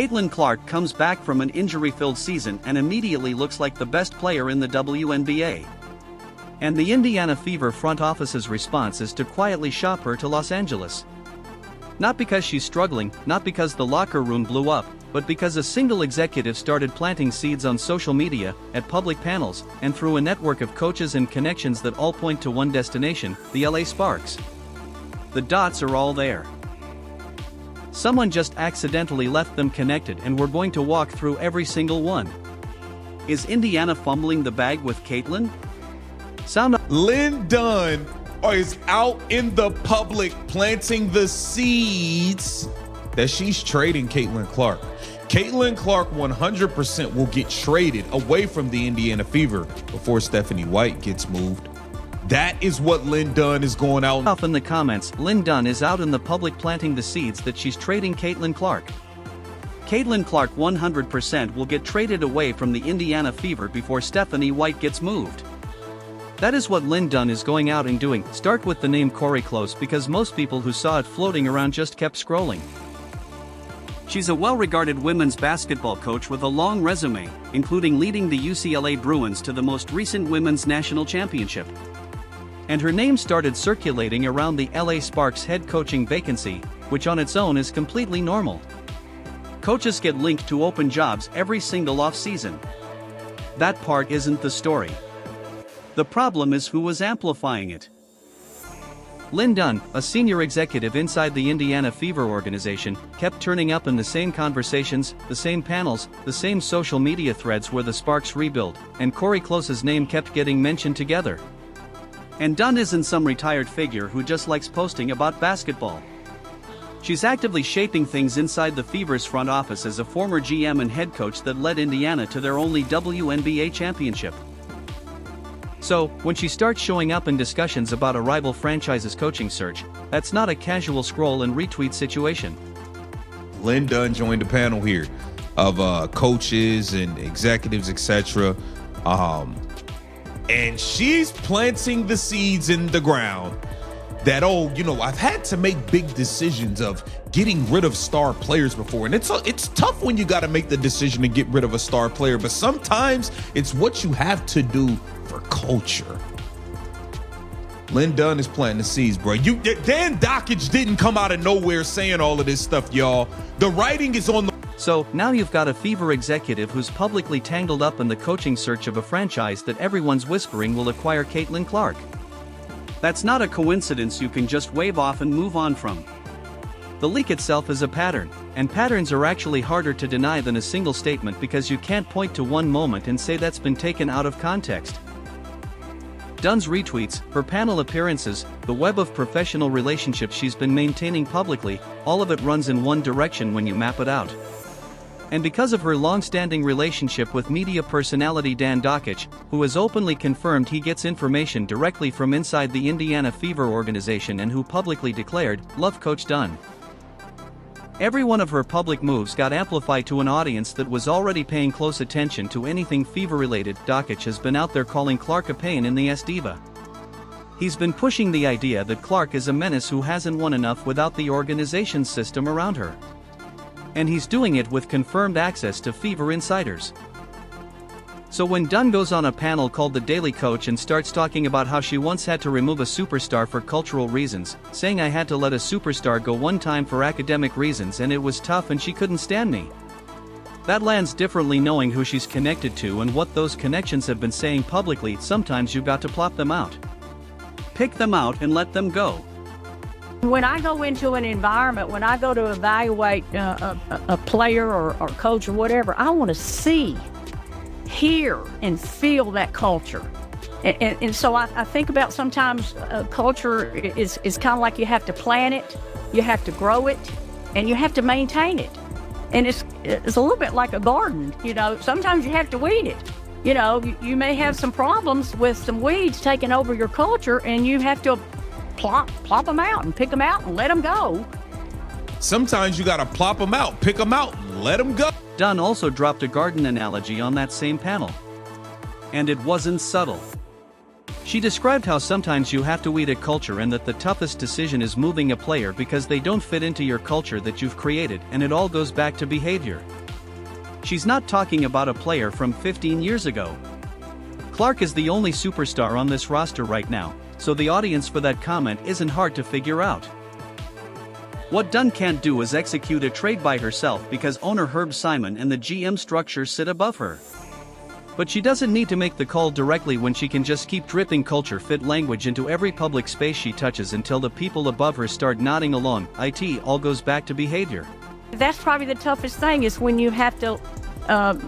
Caitlin Clark comes back from an injury-filled season and immediately looks like the best player in the WNBA. And the Indiana Fever front office's response is to quietly shop her to Los Angeles. Not because she's struggling, not because the locker room blew up, but because a single executive started planting seeds on social media, at public panels, and through a network of coaches and connections that all point to one destination, the LA Sparks. The dots are all there. Someone just accidentally left them connected, and we're going to walk through every single one. Is Indiana fumbling the bag with Caitlin? Lynn Dunn is out in the public planting the seeds that she's trading Caitlin Clark. Caitlin Clark 100% will get traded away from the Indiana Fever before Stephanie White gets moved. That is what Lynn Dunn is going out. Off in the comments, Lynn Dunn is out in the public planting the seeds that she's trading Caitlin Clark. Caitlin Clark 100% will get traded away from the Indiana Fever before Stephanie White gets moved. That is what Lynn Dunn is going out and doing. Start with the name Cori Close because most people who saw it floating around just kept scrolling. She's a well-regarded women's basketball coach with a long resume, including leading the UCLA Bruins to the most recent women's national championship. And her name started circulating around the LA Sparks head coaching vacancy, which on its own is completely normal. Coaches get linked to open jobs every single off-season. That part isn't the story. The problem is who was amplifying it. Lynn Dunn, a senior executive inside the Indiana Fever organization, kept turning up in the same conversations, the same panels, the same social media threads where the Sparks rebuild, and Cori Close's name kept getting mentioned together. And Dunn isn't some retired figure who just likes posting about basketball. She's actively shaping things inside the Fever's front office as a former GM and head coach that led Indiana to their only WNBA championship. So, when she starts showing up in discussions about a rival franchise's coaching search, that's not a casual scroll and retweet situation. Lynn Dunn joined the panel here of coaches and executives, etc. And she's planting the seeds in the ground that, I've had to make big decisions of getting rid of star players before. And it's tough when you got to make the decision to get rid of a star player, but sometimes it's what you have to do for culture. Lynn Dunn is planting the seeds, bro. Dan Dakich didn't come out of nowhere saying all of this stuff, y'all. The writing is on the... So, now you've got a Fever executive who's publicly tangled up in the coaching search of a franchise that everyone's whispering will acquire Caitlin Clark. That's not a coincidence you can just wave off and move on from. The leak itself is a pattern, and patterns are actually harder to deny than a single statement because you can't point to one moment and say that's been taken out of context. Dunn's retweets, her panel appearances, the web of professional relationships she's been maintaining publicly, all of it runs in one direction when you map it out. And because of her long-standing relationship with media personality Dan Dakich, who has openly confirmed he gets information directly from inside the Indiana Fever organization and who publicly declared, "Love Coach Dunn." Every one of her public moves got amplified to an audience that was already paying close attention to anything Fever-related. Dakich has been out there calling Clark a pain in the ass diva. He's been pushing the idea that Clark is a menace who hasn't won enough without the organization's system around her. And he's doing it with confirmed access to Fever insiders. So when Dunn goes on a panel called The Daily Coach and starts talking about how she once had to remove a superstar for cultural reasons, saying I had to let a superstar go one time for academic reasons and it was tough and she couldn't stand me. That lands differently knowing who she's connected to and what those connections have been saying publicly. Sometimes you've got to plop them out. Pick them out and let them go. When I go into an environment, when I go to evaluate a player or coach or whatever, I want to see, hear, and feel that culture. And so I think about sometimes culture is kind of like you have to plant it, you have to grow it, and you have to maintain it. And it's a little bit like a garden, sometimes you have to weed it. You may have some problems with some weeds taking over your culture and you have to plop them out and pick them out and let them go. Sometimes you gotta plop them out, pick them out, and let them go. Dunn also dropped a garden analogy on that same panel. And it wasn't subtle. She described how sometimes you have to eat a culture and that the toughest decision is moving a player because they don't fit into your culture that you've created, and it all goes back to behavior. She's not talking about a player from 15 years ago. Clark is the only superstar on this roster right now, so the audience for that comment isn't hard to figure out. What Dunn can't do is execute a trade by herself because owner Herb Simon and the GM structure sit above her. But she doesn't need to make the call directly when she can just keep dripping culture fit language into every public space she touches until the people above her start nodding along. It all goes back to behavior. That's probably the toughest thing, is when you have to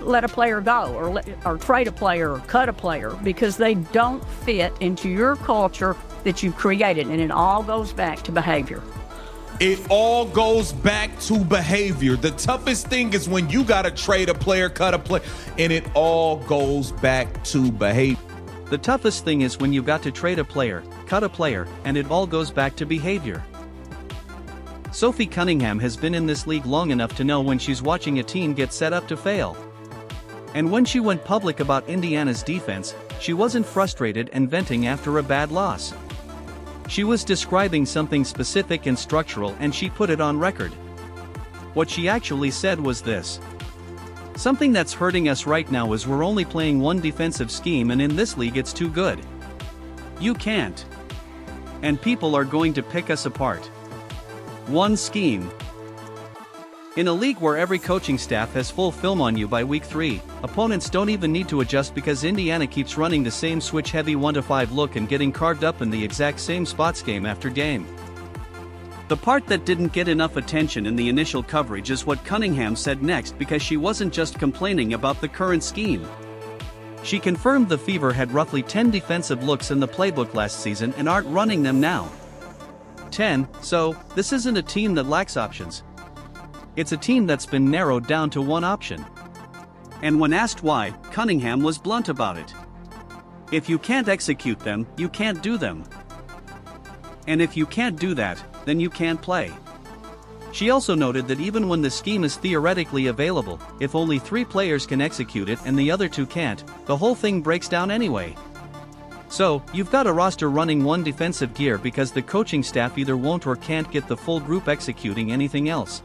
let a player go, or trade a player, or cut a player, because they don't fit into your culture that you've created, and it all goes back to behavior. It all goes back to behavior. The toughest thing is when you got to trade a player, cut a player, and it all goes back to behavior. The toughest thing is when you've got to trade a player, cut a player, and it all goes back to behavior. Sophie Cunningham has been in this league long enough to know when she's watching a team get set up to fail. And when she went public about Indiana's defense, she wasn't frustrated and venting after a bad loss. She was describing something specific and structural, and she put it on record. What she actually said was this: "Something that's hurting us right now is we're only playing one defensive scheme, and in this league it's too good. You can't. And people are going to pick us apart. One scheme." In a league where every coaching staff has full film on you by week 3, opponents don't even need to adjust because Indiana keeps running the same switch-heavy 1-to-5 look and getting carved up in the exact same spots game after game. The part that didn't get enough attention in the initial coverage is what Cunningham said next, because she wasn't just complaining about the current scheme. She confirmed the Fever had roughly 10 defensive looks in the playbook last season and aren't running them now. 10, so this isn't a team that lacks options. It's a team that's been narrowed down to one option. And when asked why, Cunningham was blunt about it. If you can't execute them, you can't do them. And if you can't do that, then you can't play. She also noted that even when the scheme is theoretically available, if only 3 players can execute it and the other 2 can't, the whole thing breaks down anyway. So, you've got a roster running one defensive gear because the coaching staff either won't or can't get the full group executing anything else.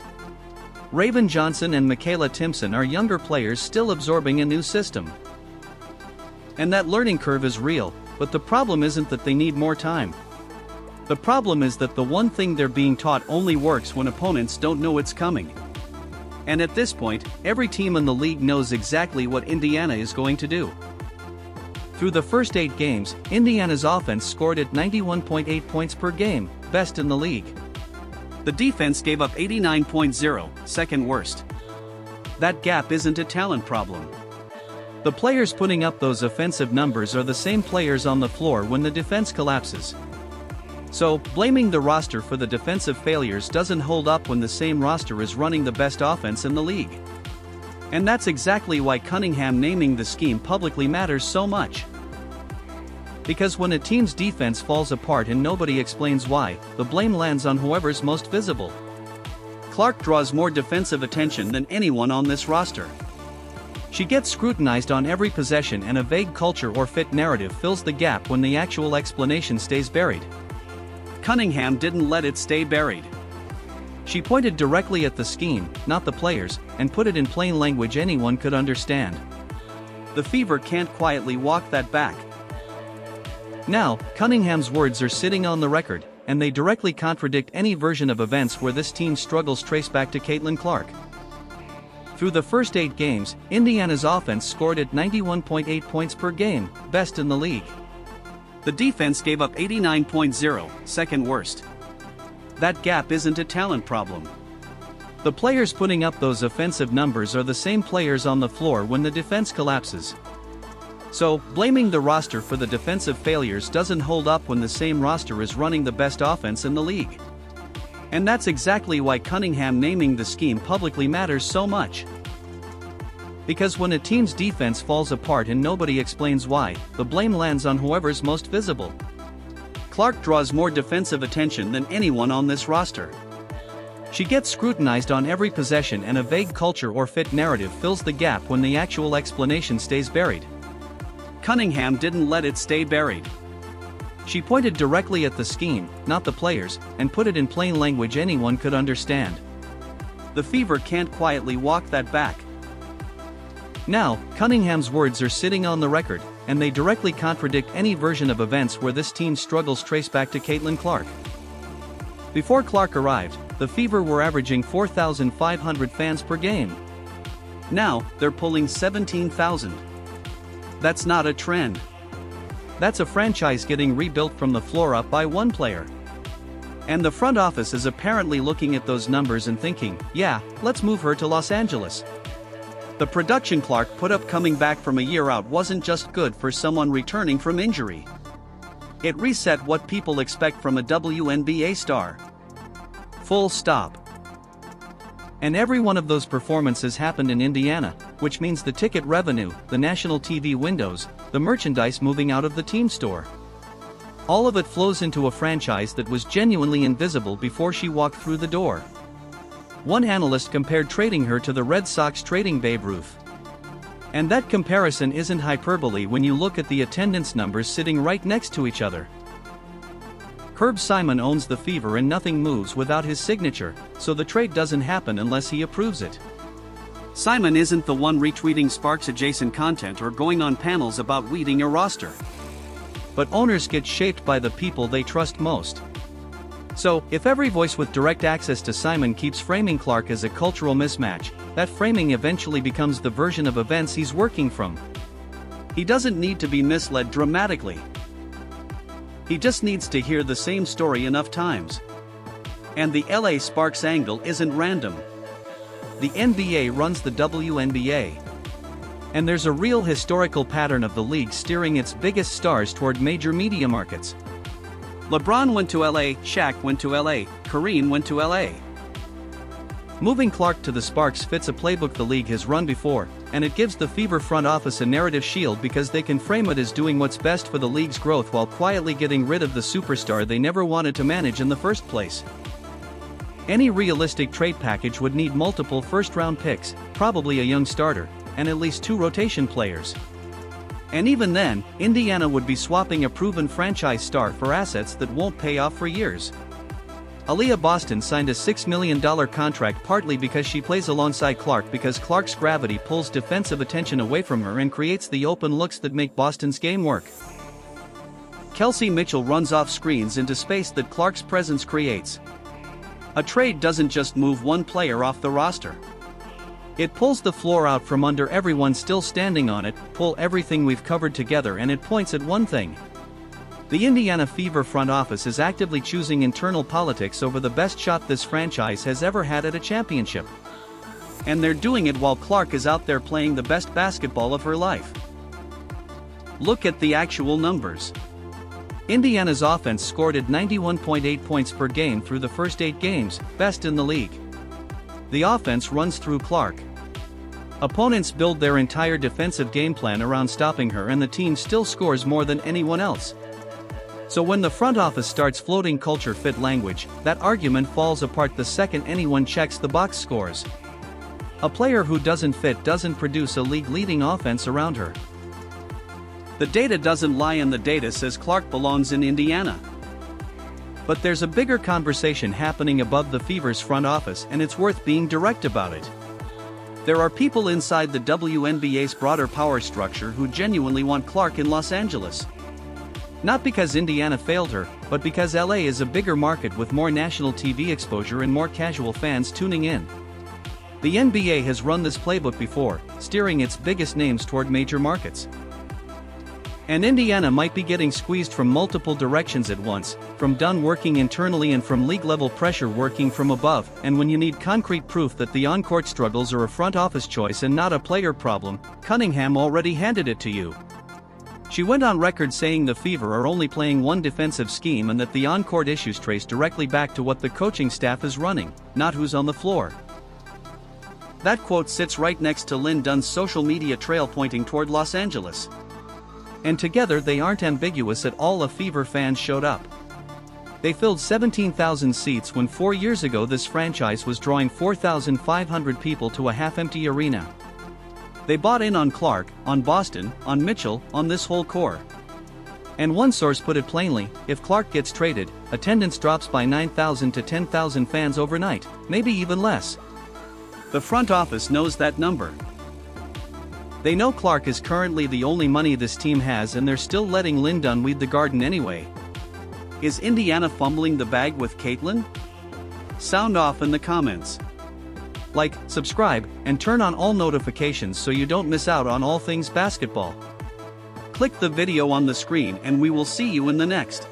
Raven Johnson and Michaela Timpson are younger players still absorbing a new system. And that learning curve is real, but the problem isn't that they need more time. The problem is that the one thing they're being taught only works when opponents don't know it's coming. And at this point, every team in the league knows exactly what Indiana is going to do. Through the first 8 games, Indiana's offense scored at 91.8 points per game, best in the league. The defense gave up 89.0, second worst. That gap isn't a talent problem. The players putting up those offensive numbers are the same players on the floor when the defense collapses. So, blaming the roster for the defensive failures doesn't hold up when the same roster is running the best offense in the league. And that's exactly why Cunningham naming the scheme publicly matters so much. Because when a team's defense falls apart and nobody explains why, the blame lands on whoever's most visible. Clark draws more defensive attention than anyone on this roster. She gets scrutinized on every possession, and a vague culture or fit narrative fills the gap when the actual explanation stays buried. Cunningham didn't let it stay buried. She pointed directly at the scheme, not the players, and put it in plain language anyone could understand. The Fever can't quietly walk that back. Now, Cunningham's words are sitting on the record, and they directly contradict any version of events where this team's struggles trace back to Caitlin Clark. Through the first 8 games, Indiana's offense scored at 91.8 points per game, best in the league. The defense gave up 89.0, second worst. That gap isn't a talent problem. The players putting up those offensive numbers are the same players on the floor when the defense collapses. So, blaming the roster for the defensive failures doesn't hold up when the same roster is running the best offense in the league. And that's exactly why Cunningham naming the scheme publicly matters so much. Because when a team's defense falls apart and nobody explains why, the blame lands on whoever's most visible. Clark draws more defensive attention than anyone on this roster. She gets scrutinized on every possession, and a vague culture or fit narrative fills the gap when the actual explanation stays buried. Cunningham didn't let it stay buried. She pointed directly at the scheme, not the players, and put it in plain language anyone could understand. The Fever can't quietly walk that back. Now, Cunningham's words are sitting on the record, and they directly contradict any version of events where this team's struggles trace back to Caitlin Clark. Before Clark arrived, the Fever were averaging 4,500 fans per game. Now, they're pulling 17,000. That's not a trend. That's a franchise getting rebuilt from the floor up by one player. And the front office is apparently looking at those numbers and thinking, yeah, let's move her to Los Angeles. The production Clark put up coming back from a year out wasn't just good for someone returning from injury. It reset what people expect from a WNBA star. Full stop. And every one of those performances happened in Indiana, which means the ticket revenue, the national TV windows, the merchandise moving out of the team store. All of it flows into a franchise that was genuinely invisible before she walked through the door. One analyst compared trading her to the Red Sox trading Babe Ruth. And that comparison isn't hyperbole when you look at the attendance numbers sitting right next to each other. Herb Simon owns the Fever and nothing moves without his signature, so the trade doesn't happen unless he approves it. Simon isn't the one retweeting Sparks-adjacent content or going on panels about weeding a roster. But owners get shaped by the people they trust most. So, if every voice with direct access to Simon keeps framing Clark as a cultural mismatch, that framing eventually becomes the version of events he's working from. He doesn't need to be misled dramatically. He just needs to hear the same story enough times. And the LA Sparks angle isn't random. The NBA runs the WNBA. And there's a real historical pattern of the league steering its biggest stars toward major media markets. LeBron went to LA, Shaq went to LA, Kareem went to LA. Moving Clark to the Sparks fits a playbook the league has run before, and it gives the Fever front office a narrative shield because they can frame it as doing what's best for the league's growth while quietly getting rid of the superstar they never wanted to manage in the first place. Any realistic trade package would need multiple first-round picks, probably a young starter, and at least 2 rotation players. And even then, Indiana would be swapping a proven franchise star for assets that won't pay off for years. Aaliyah Boston signed a $6 million contract partly because she plays alongside Clark because Clark's gravity pulls defensive attention away from her and creates the open looks that make Boston's game work. Kelsey Mitchell runs off screens into space that Clark's presence creates. A trade doesn't just move one player off the roster. It pulls the floor out from under everyone still standing on it, pull everything we've covered together, and it points at one thing. The Indiana Fever front office is actively choosing internal politics over the best shot this franchise has ever had at a championship. And they're doing it while Clark is out there playing the best basketball of her life. Look at the actual numbers. Indiana's offense scored at 91.8 points per game through the first 8 games, best in the league. The offense runs through Clark. Opponents build their entire defensive game plan around stopping her, and the team still scores more than anyone else. So when the front office starts floating culture fit language, that argument falls apart the second anyone checks the box scores. A player who doesn't fit doesn't produce a league-leading offense around her. The data doesn't lie, and the data says Clark belongs in Indiana. But there's a bigger conversation happening above the Fever's front office, and it's worth being direct about it. There are people inside the WNBA's broader power structure who genuinely want Clark in Los Angeles. Not because Indiana failed her, but because LA is a bigger market with more national TV exposure and more casual fans tuning in. The NBA has run this playbook before, steering its biggest names toward major markets. And Indiana might be getting squeezed from multiple directions at once, from Dunn working internally and from league-level pressure working from above, and when you need concrete proof that the on-court struggles are a front office choice and not a player problem, Cunningham already handed it to you. She went on record saying the Fever are only playing one defensive scheme and that the on-court issues trace directly back to what the coaching staff is running, not who's on the floor. That quote sits right next to Lynn Dunn's social media trail pointing toward Los Angeles. And together they aren't ambiguous at all. A Fever fans showed up. They filled 17,000 seats when 4 years ago this franchise was drawing 4,500 people to a half-empty arena. They bought in on Clark, on Boston, on Mitchell, on this whole core. And one source put it plainly, if Clark gets traded, attendance drops by 9,000 to 10,000 fans overnight, maybe even less. The front office knows that number. They know Clark is currently the only money this team has, and they're still letting Lin Dunn weed the garden anyway. Is Indiana fumbling the bag with Caitlin? Sound off in the comments. Like, subscribe, and turn on all notifications so you don't miss out on all things basketball. Click the video on the screen and we will see you in the next.